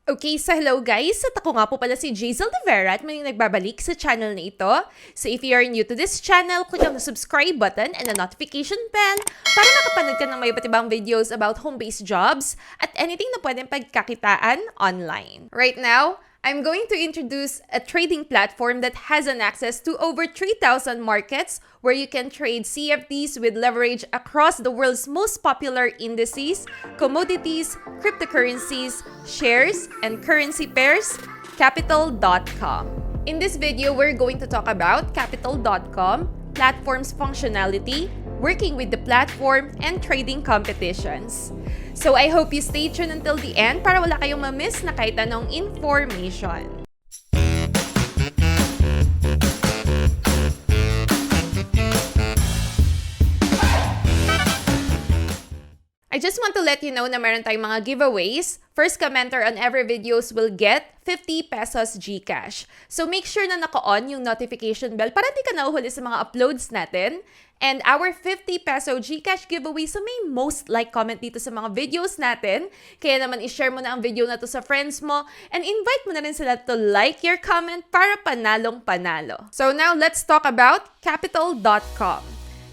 Okay, so hello guys! At ako nga po pala si Jazel De Vera at may nagbabalik sa channel na ito. So if you are new to this channel, click on the subscribe button and the notification bell para makapanood ka ng may iba't ibang videos about home-based jobs at anything na pwedeng pagkakitaan online. Right now, I'm going to introduce a trading platform that has an access to over 3,000 markets where you can trade CFDs with leverage across the world's most popular indices, commodities, cryptocurrencies, shares, and currency pairs, Capital.com. In this video, we're going to talk about Capital.com, platform's functionality, working with the platform, and trading competitions. So I hope you stay tuned until the end para wala kayong ma-miss na kahit anong information. I just want to let you know na meron tayong mga giveaways. First commenter on every videos will get 50 pesos GCash. So make sure na naka-on yung notification bell para di ka nauhuli sa mga uploads natin. And our 50 peso GCash giveaway, so may most like comment dito sa mga videos natin. Kaya naman i-share mo na ang video na to sa friends mo and invite mo na rin sila to like your comment para panalong panalo. So now let's talk about Capital.com.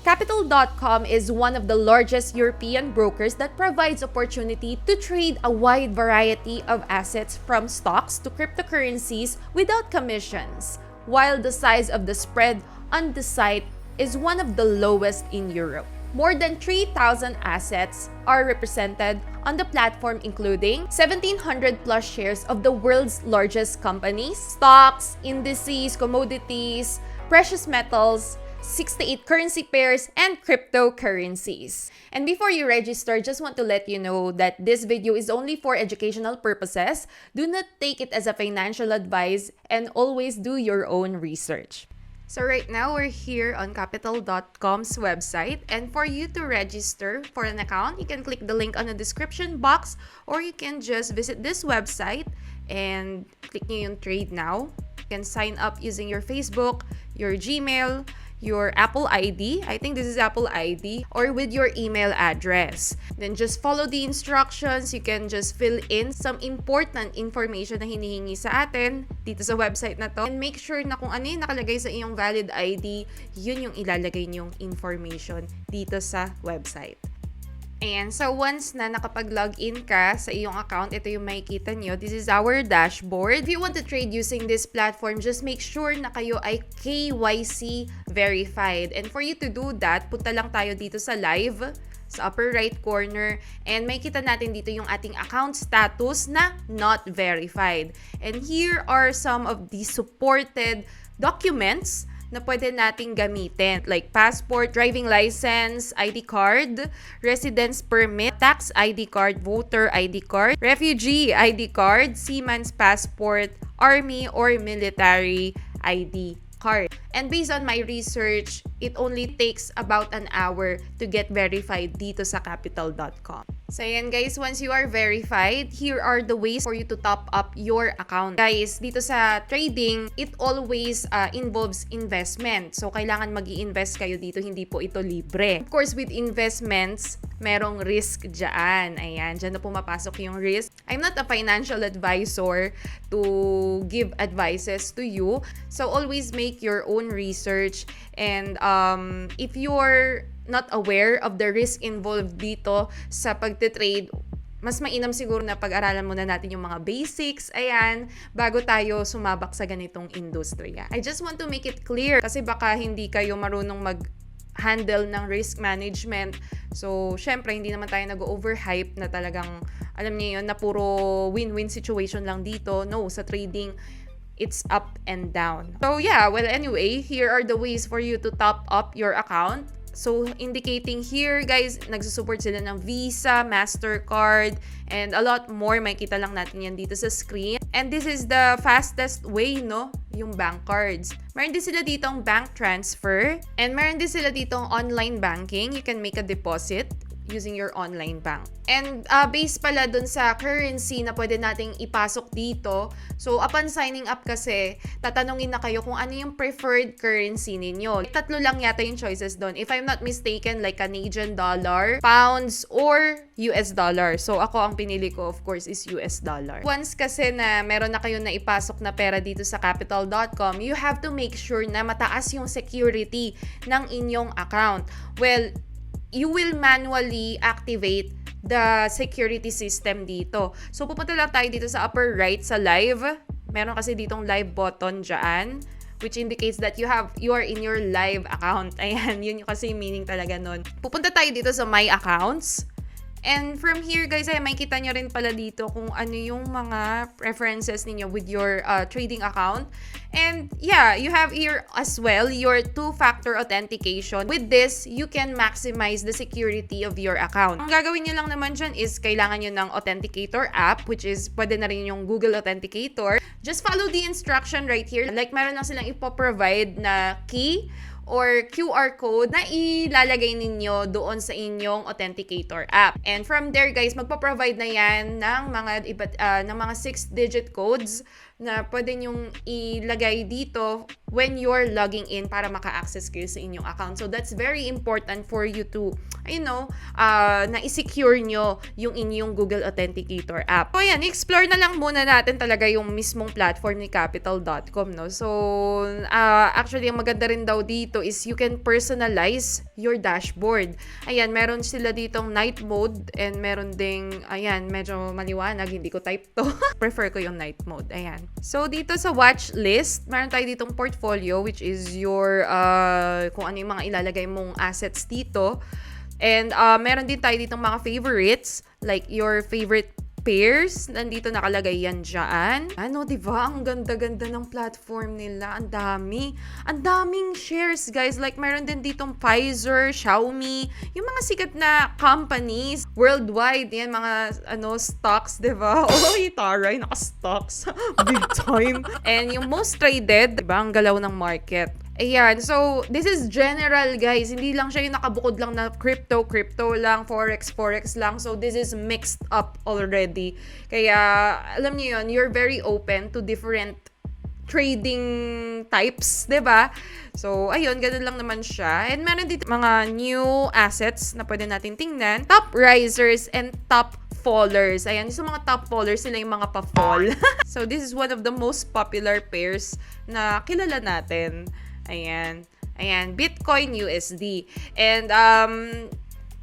Capital.com is one of the largest European brokers that provides opportunity to trade a wide variety of assets from stocks to cryptocurrencies without commissions, while the size of the spread on the site is one of the lowest in Europe. More than 3,000 assets are represented on the platform, including 1,700 plus shares of the world's largest companies, stocks, indices, commodities, precious metals, 68 currency pairs, and cryptocurrencies. And before you register, just want to let you know that this video is only for educational purposes. Do not take it as a financial advice and always do your own research. So right now, we're here on Capital.com's website, and for you to register for an account, you can click the link on the description box, or you can just visit this website and click nyo yung trade now. You can sign up using your Facebook, your Gmail, your Apple ID, I think this is Apple ID, or with your email address. Then just follow the instructions. You can just fill in some important information na hinihingi sa atin dito sa website na to. And make sure na kung ano yung nakalagay sa iyong valid ID, yun yung ilalagay niyong information dito sa website. Ayan, so once na nakapag-login ka sa iyong account, ito yung makikita nyo. This is our dashboard. If you want to trade using this platform, just make sure na kayo ay KYC verified. And for you to do that, punta lang tayo dito sa live, sa upper right corner, and makikita natin dito yung ating account status na not verified. And here are some of the supported documents na pwede nating gamitin, like passport, driving license, ID card, residence permit, tax ID card, voter ID card, refugee ID card, seaman's passport, army or military ID card. And based on my research, it only takes about an hour to get verified dito sa Capital.com. So ayan guys, once you are verified, here are the ways for you to top up your account. Guys, dito sa trading, it always involves investment. So kailangan mag-i-invest kayo dito, hindi po ito libre. Of course, with investments, merong risk dyan. Ayan, dyan na pumapasok yung risk. I'm not a financial advisor to give advices to you. So always make your own research, and if you're not aware of the risk involved dito sa pagtitrade, mas mainam siguro na pag-aralan muna natin yung mga basics, ayan, bago tayo sumabak sa ganitong industriya. I just want to make it clear kasi baka hindi kayo marunong mag-handle ng risk management. So, syempre, hindi naman tayo nag-overhype na talagang, alam niyo yun, na puro win-win situation lang dito. No, sa trading, it's up and down. So, yeah, well, anyway, here are the ways for you to top up your account. So, indicating here, guys, nagsusupport sila ng Visa, MasterCard, and a lot more. Makikita lang natin yan dito sa screen. And this is the fastest way, no? Yung bank cards. Meron din sila ditong bank transfer. And meron din sila ditong online banking. You can make a deposit using your online bank. And based pala dun sa currency na pwede nating ipasok dito, so upon signing up kasi, tatanungin na kayo kung ano yung preferred currency ninyo. 3 lang yata yung choices dun. If I'm not mistaken, like Canadian dollar, pounds, or US dollar. So ako ang pinili ko, of course, is US dollar. Once kasi na meron na kayo na ipasok na pera dito sa Capital.com, you have to make sure na mataas yung security ng inyong account. Well, you will manually activate the security system dito. So, pupunta lang tayo dito sa upper right sa live. Meron kasi ditong live button dyan, which indicates that you are in your live account. Ayan, yun yung kasi meaning talaga nun. Pupunta tayo dito sa my accounts. And from here, guys, ay makikita nyo rin pala dito kung ano yung mga preferences ninyo with your trading account. And yeah, you have here as well your 2-factor authentication. With this, you can maximize the security of your account. Ang gagawin nyo lang naman dyan is kailangan nyo ng Authenticator app, which is pwede na rin yung Google Authenticator. Just follow the instruction right here. Like, meron lang silang ipoprovide na key or QR code na ilalagay ninyo doon sa inyong Authenticator app. And from there, guys, magpo-provide na yan ng mga 6-digit codes na pwede nyong ilagay dito when you're logging in para maka-access kayo sa inyong account. So that's very important for you to, na i-secure nyo yung inyong Google Authenticator app. So ayan, explore na lang muna natin talaga yung mismong platform ni Capital.com, no? So, actually, ang maganda rin daw dito is you can personalize your dashboard. Ayan, meron sila ditong night mode and meron ding, ayan, medyo maliwanag, hindi ko type to. Prefer ko yung night mode. Ayan. So, dito sa watch list, meron tayo ditong portfolio, which is your, kung ano yung mga ilalagay mong assets dito. And meron din tayo ditong mga favorites, like your favorite pairs. Nandito nakalagay yan dyan. Ano, diba? Ang ganda-ganda ng platform nila. Ang dami. Ang daming shares, guys. Like, meron din ditong Pfizer, Xiaomi, yung mga sikat na companies worldwide. Yan, mga, stocks, diba? Oy, taray, naka-stocks. Big time. And yung most traded, diba? Ang galaw ng market. Ayan, so this is general, guys. Hindi lang siya yung nakabukod lang na crypto lang, forex lang. So this is mixed up already. Kaya alam niyo yun, you're very open to different trading types, 'di ba? So ayun, ganun lang naman siya. And meron dito mga new assets na pwede natin tingnan. Top risers and top fallers. Ayan, yung mga top fallers, sila yung mga pa-fall. So this is one of the most popular pairs na kilala natin. Ayan, Bitcoin USD. And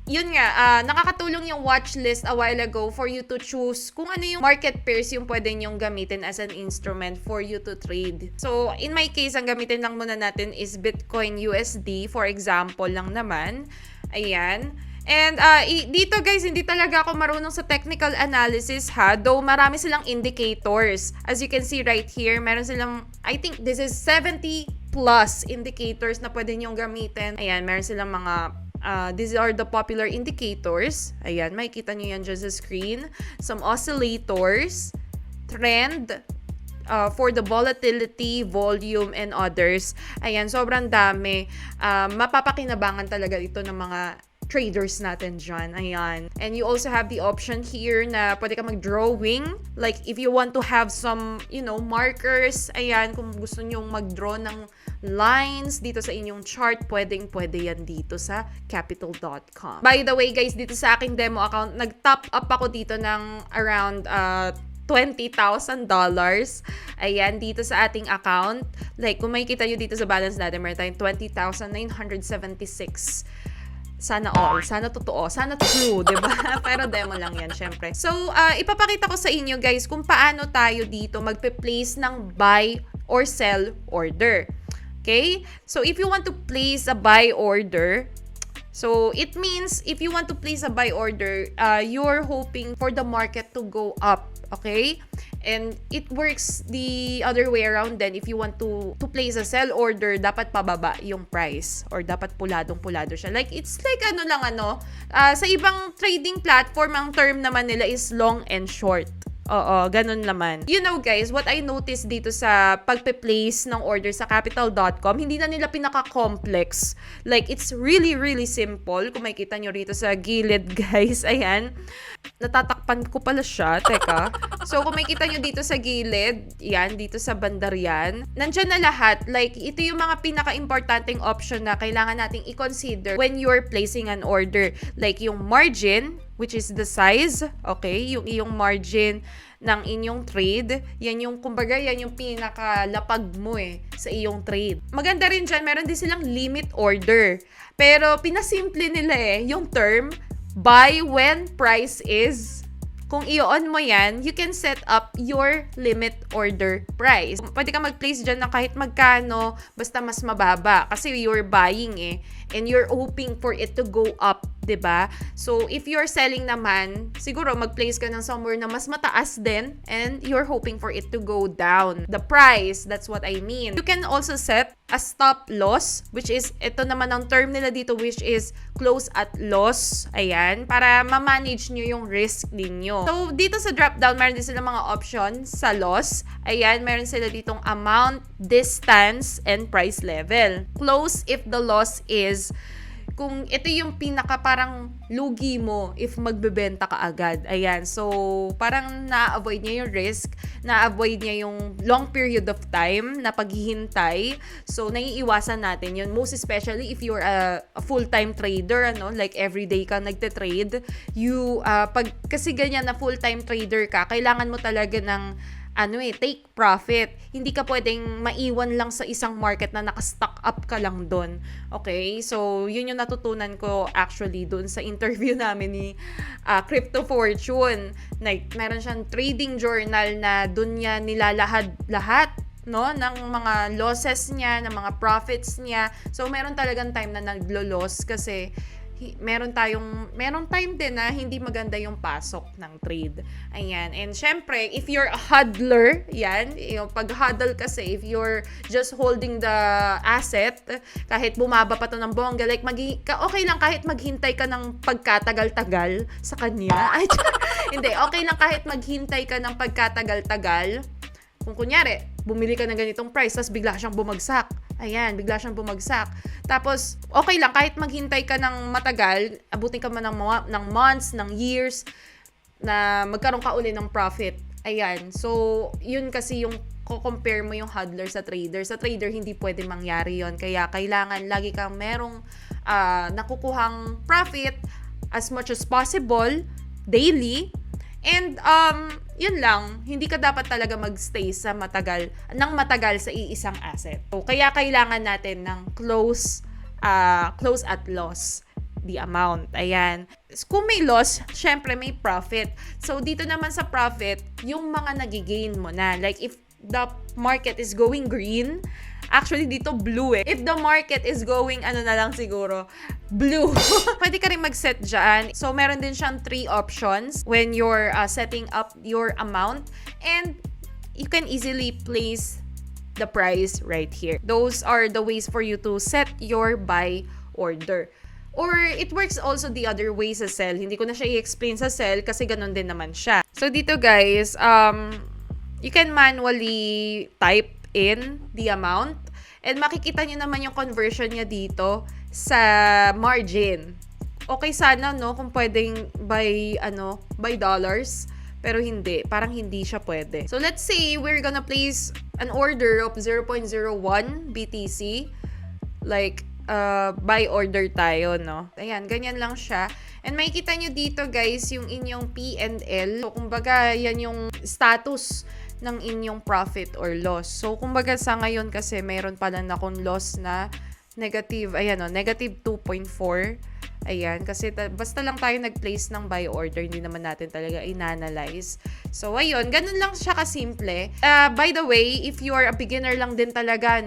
yun nga, nakakatulong yung watch list a while ago for you to choose kung ano yung market pairs yung pwede nyong gamitin as an instrument for you to trade. So, in my case, ang gamitin lang muna natin is Bitcoin USD, for example lang naman. Ayan. And dito, guys, hindi talaga ako marunong sa technical analysis, ha, though marami silang indicators. As you can see right here, meron silang, I think this is 70 plus indicators na pwede nyong gamitin. Ayan, meron silang mga these are the popular indicators. Ayan, makikita nyo yan dyan sa screen. Some oscillators, trend, for the volatility, volume, and others. Ayan, sobrang dami. Mapapakinabangan talaga ito ng mga traders natin dyan. Ayan. And you also have the option here na pwede ka mag-drawing. Like, if you want to have some, markers. Ayan, kung gusto nyong mag-draw ng lines dito sa inyong chart, pwede yan dito sa Capital.com. By the way, guys, dito sa aking demo account, nag-top up ako dito ng around $20,000. Ayan, dito sa ating account. Like, kung makikita nyo dito sa balance natin, meron tayong 20,976. Sana all, sana totoo, sana true, diba? Pero demo lang yan, syempre. So, ipapakita ko sa inyo, guys, kung paano tayo dito magpe-place ng buy or sell order. Okay? So, if you want to place a buy order, so it means if you want to place a buy order, you're hoping for the market to go up. Okay? And it works the other way around then. If you want to place a sell order, dapat pababa yung price or dapat puladong-pulado siya. Like, it's like sa ibang trading platform, ang term naman nila is long and short. Oo, ganun naman. You know guys, what I noticed dito sa pagpe-place ng order sa capital.com, hindi na nila pinaka-complex. Like, it's really, really simple. Kung makikita nyo rito sa gilid, guys, ayan. Natatakpan ko pala siya. Teka. So, kung makikita nyo dito sa gilid, yan, dito sa bandar yan, nandyan na lahat. Like, ito yung mga pinaka-importanting option na kailangan nating i-consider when you're placing an order. Like, yung margin, which is the size, okay? Yung iyong margin ng inyong trade, yan yung, kumbaga, yan yung pinakalapag mo sa iyong trade. Maganda rin dyan, meron din silang limit order. Pero, pinasimple nila yung term, buy when price is. Kung i-on mo yan, you can set up your limit order price. Pwede ka mag-place dyan na kahit magkano, basta mas mababa. Kasi you're buying and you're hoping for it to go up, 'di ba? So, if you're selling naman, siguro mag-place ka ng somewhere na mas mataas din and you're hoping for it to go down. The price, that's what I mean. You can also set a stop loss, which is, ito naman ang term nila dito, which is close at loss. Ayan, para ma-manage nyo yung risk ninyo. So, dito sa drop-down, meron din sila mga options sa loss. Ayan, meron sila ditong amount, distance, and price level. Close if the loss is kung ito yung pinaka parang lugi mo if magbebenta ka agad. Ayan. So, parang na-avoid niya yung risk, na-avoid niya yung long period of time na paghihintay. So, naiiwasan natin yun. Most especially if you're a full-time trader, like everyday ka nagte-trade. Kasi ganyan na full-time trader ka, kailangan mo talaga ng take profit. Hindi ka pwedeng maiwan lang sa isang market na naka-stock up ka lang doon. Okay? So, yun yung natutunan ko actually doon sa interview namin ni Crypto Fortune. Like, meron siyang trading journal na doon niya nilalahad lahat ng mga losses niya, ng mga profits niya. So, meron talagang time na naglo-loss kasi meron time din na hindi maganda yung pasok ng trade. Ayan. And syempre, if you're a hodler, yan, yung pag-hodl kasi, if you're just holding the asset, kahit bumaba pa to ng bongga, like, okay lang kahit maghintay ka ng pagkatagal-tagal sa kanya. Hindi, okay lang kahit maghintay ka ng pagkatagal-tagal. Kung kunyari, bumili ka ng ganitong price, tapos bigla siyang bumagsak. Ayan, bigla siyang bumagsak. Tapos, okay lang, kahit maghintay ka ng matagal, abutin ka man ng months, ng years, na magkaroon ka uli ng profit. Ayan. So, yun kasi yung compare mo yung hodler sa trader. Sa trader, hindi pwede mangyari yon. Kaya, kailangan lagi kang merong nakukuhang profit as much as possible, daily. And, yun lang, hindi ka dapat talaga magstay sa matagal sa iisang asset. So, kaya kailangan natin ng close at loss the amount. Ayan. Kung may loss, syempre may profit. So, dito naman sa profit, yung mga nagigain mo na. Like, if the market is going green, actually, dito blue If the market is going, na lang siguro, blue. Pwede ka rin mag-set dyan. So, meron din siyang 3 options when you're setting up your amount. And you can easily place the price right here. Those are the ways for you to set your buy order. Or it works also the other way sa sell. Hindi ko na siya i-explain sa sell kasi ganun din naman siya. So, dito guys, you can manually type in the amount and makikita nyo naman yung conversion niya dito sa margin. Okay sana kung pwedeng by dollars, pero hindi, parang hindi siya pwede. So let's say we're gonna place an order of 0.01 BTC, like buy order tayo, Ayan, ganyan lang siya. And makikita nyo dito guys yung inyong P&L. So kumbaga yan yung status ng inyong profit or loss. So, kumbaga sa ngayon kasi mayroon pala na akong loss na negative, negative 2.4. Ayan, kasi basta lang tayo nag-place ng buy order, hindi naman natin talaga in-analyze. So, ayun, ganun lang siya kasimple. By the way, if you are a beginner lang din talaga,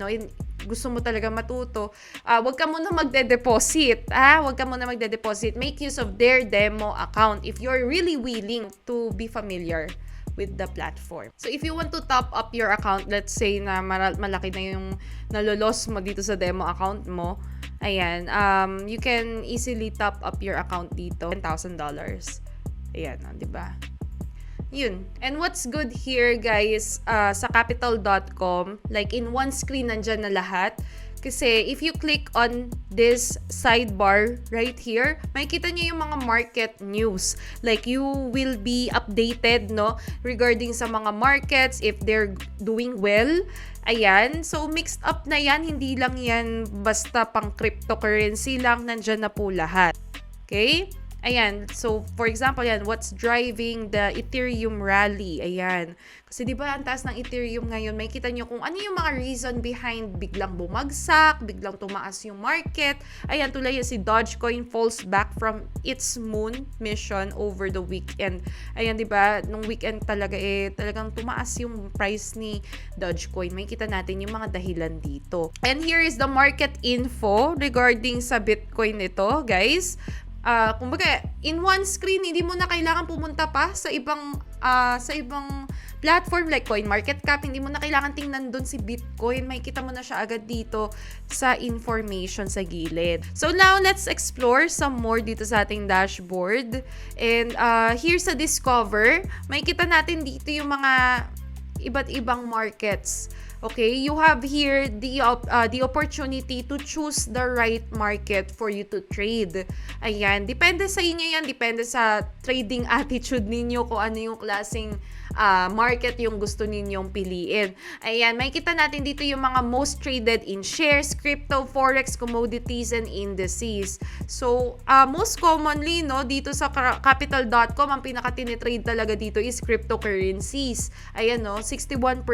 gusto mo talaga matuto, wag ka muna magde-deposit. Wag ka muna magde-deposit. Make use of their demo account if you're really willing to be familiar with the platform. So, if you want to top up your account, let's say na malaki na yung nalolos mo dito sa demo account mo, ayan, you can easily top up your account dito, $10,000. Ayan, di ba? Yun. And what's good here, guys, sa capital.com, like in one screen, nandyan na lahat. Kasi if you click on this sidebar right here, makikita niyo yung mga market news. Like you will be updated, no, regarding sa mga markets, if they're doing well. Ayan. So mixed up na yan. Hindi lang yan basta pang cryptocurrency lang. Nandyan na po lahat. Okay? Ayan, so for example, yan, what's driving the Ethereum rally? Ayan. Kasi di ba ang taas ng Ethereum ngayon, may kita nyo kung ano yung mga reason behind biglang bumagsak, biglang tumaas yung market. Ayan, tulad yan si Dogecoin falls back from its moon mission over the weekend. Ayan, di ba? Nung weekend talaga talagang tumaas yung price ni Dogecoin. May kita natin yung mga dahilan dito. And here is the market info regarding sa Bitcoin nito, guys. Kumbaga, in one screen, hindi mo na kailangan pumunta pa sa ibang platform like CoinMarketCap. Hindi mo na kailangan tingnan dun si Bitcoin. May kita mo na siya agad dito sa information sa gilid. So now, let's explore some more dito sa ating dashboard. And here's a discover. May kita natin dito yung mga iba't ibang markets. Okay, you have here the opportunity to choose the right market for you to trade. Ayan, depende sa inyo yan, depende sa trading attitude ninyo kung ano yung klaseng market yung gusto ninyong piliin. Ayan, makikita natin dito yung mga most traded in shares, crypto, forex, commodities, and indices. So, most commonly, no, dito sa capital.com, ang pinaka-tinitrade talaga dito is cryptocurrencies. Ayan, no, 61%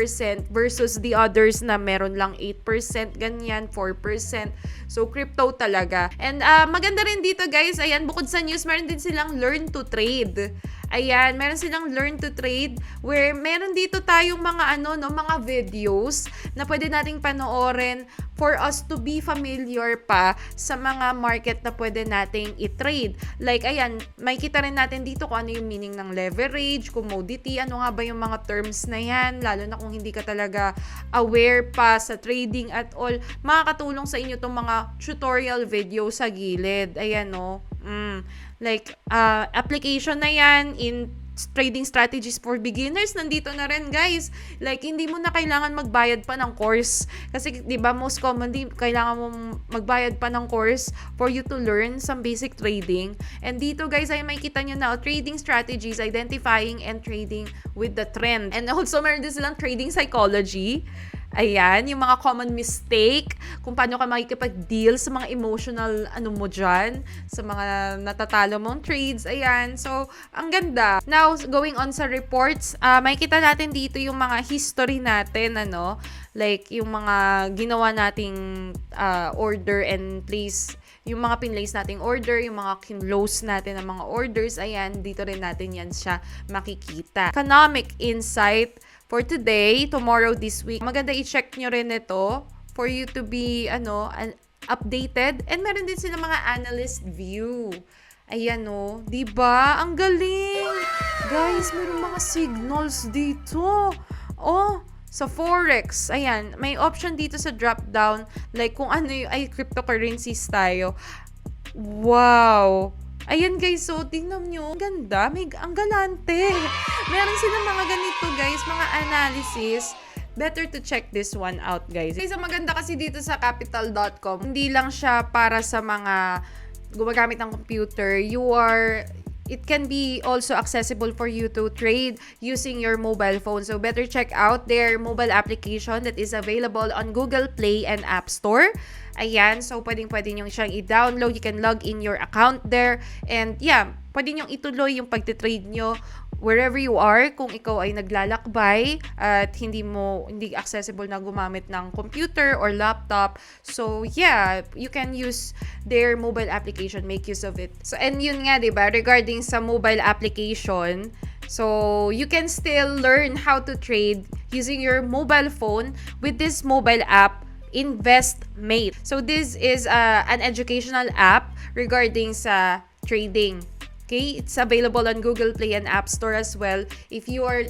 versus the others na meron lang 8%, ganyan, 4%. So, crypto talaga. And maganda rin dito, guys, ayan, bukod sa news, meron din silang learn to trade. Ayan, meron silang learn to trade where meron dito tayong mga mga videos na pwede nating panoorin for us to be familiar pa sa mga market na pwede nating i-trade. Like, ayan, makikita rin natin dito kung ano yung meaning ng leverage, commodity, ano nga ba yung mga terms na yan, lalo na kung hindi ka talaga aware pa sa trading at all. Makakatulong sa inyo itong mga tutorial video sa gilid. Ayan, no? Like, application na yan in trading strategies for beginners, nandito na rin, guys. Like, hindi mo na kailangan magbayad pa ng course. Kasi, di ba, most commonly, kailangan mong magbayad pa ng course for you to learn some basic trading. And dito, guys, ay makikita nyo na, trading strategies, identifying and trading with the trend. And also, meron din silang trading psychology. Ayan, yung mga common mistake, kung paano ka makikipag-deal sa mga emotional mo dyan, sa mga natatalo mong trades, ayan. So, ang ganda. Now, going on sa reports, makikita natin dito yung mga history natin, like yung mga ginawa nating order and place, yung mga pinlace nating order, yung mga kinlose natin ng mga orders, ayan, dito rin natin yan siya makikita. Economic insight for today, tomorrow, this week. Maganda i-check nyo rin ito for you to be updated. And meron din sila mga analyst view. Ayan, no? Diba? Ang galing! Guys, meron mga signals dito. Oh, sa forex. Ayan, may option dito sa drop down. Like kung ano yung cryptocurrencies tayo. Wow! Ayan, guys, so tingnan nyo, ang ganda, ang galante. Meron silang mga ganito, guys, mga analysis. Better to check this one out, guys. Guys, ang maganda kasi dito sa capital.com, hindi lang siya para sa mga gumagamit ng computer. It can be also accessible for you to trade using your mobile phone. So better check out their mobile application that is available on Google Play and App Store. Ayan, so pwedeng-pwede nyo siyang i-download. You can log in your account there. And yeah, pwede nyo ituloy yung pagtitrade nyo wherever you are. Kung ikaw ay naglalakbay at hindi accessible na gumamit ng computer or laptop. So yeah, you can use their mobile application, make use of it. So and yun nga, diba, regarding sa mobile application, so you can still learn how to trade using your mobile phone with this mobile app, InvestMate. So this is an educational app regarding sa trading. Okay, it's available on Google Play and App Store as well. If you are,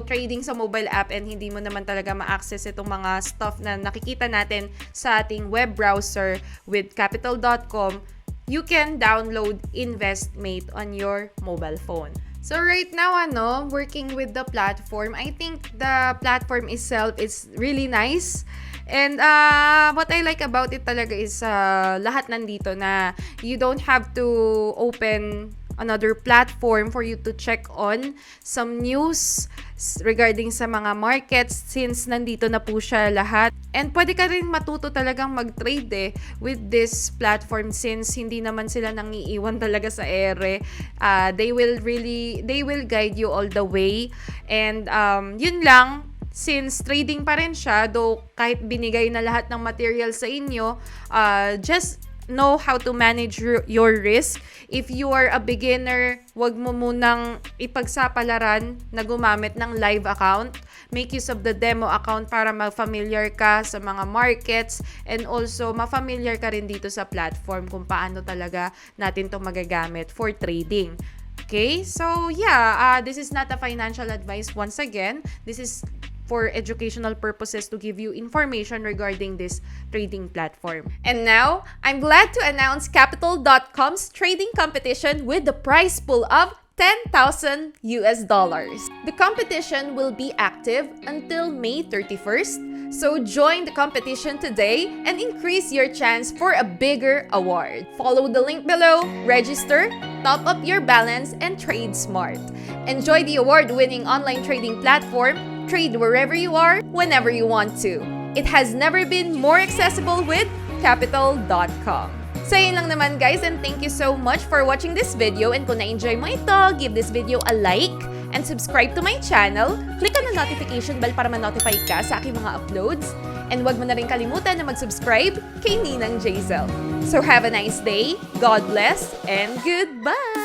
trading sa mobile app and hindi mo naman talaga ma-access itong mga stuff na nakikita natin sa ating web browser with capital.com, you can download InvestMate on your mobile phone. So right now, working with the platform, I think the platform itself is really nice. And what I like about it talaga is lahat nandito na you don't have to open another platform for you to check on some news regarding sa mga markets since nandito na po siya lahat. And pwede ka rin matuto talagang mag-trade with this platform since hindi naman sila nangiiwan talaga sa ere. They will guide you all the way. And yun lang, since trading pa rin siya, though kahit binigay na lahat ng material sa inyo, just know how to manage your risk. If you are a beginner, wag mo munang ipagsapalaran na gumamit ng live account. Make use of the demo account para ma-familiar ka sa mga markets and also ma-familiar ka rin dito sa platform kung paano talaga natin to magagamit for trading. Okay? So, yeah, this is not a financial advice once again. This is for educational purposes to give you information regarding this trading platform. And now, I'm glad to announce Capital.com's trading competition with the prize pool of $10,000 US. The competition will be active until May 31st, so join the competition today and increase your chance for a bigger award. Follow the link below, register, top up your balance, and trade smart. Enjoy the award-winning online trading platform. Trade wherever you are, whenever you want to. It has never been more accessible with Capital.com. So yun lang naman guys, and thank you so much for watching this video. And kung na-enjoy mo ito, give this video a like and subscribe to my channel. Click on the notification bell para ma-notify ka sa aking mga uploads. And wag mo na rin kalimutan na mag-subscribe kay Ninang Jazel. So have a nice day, God bless, and goodbye!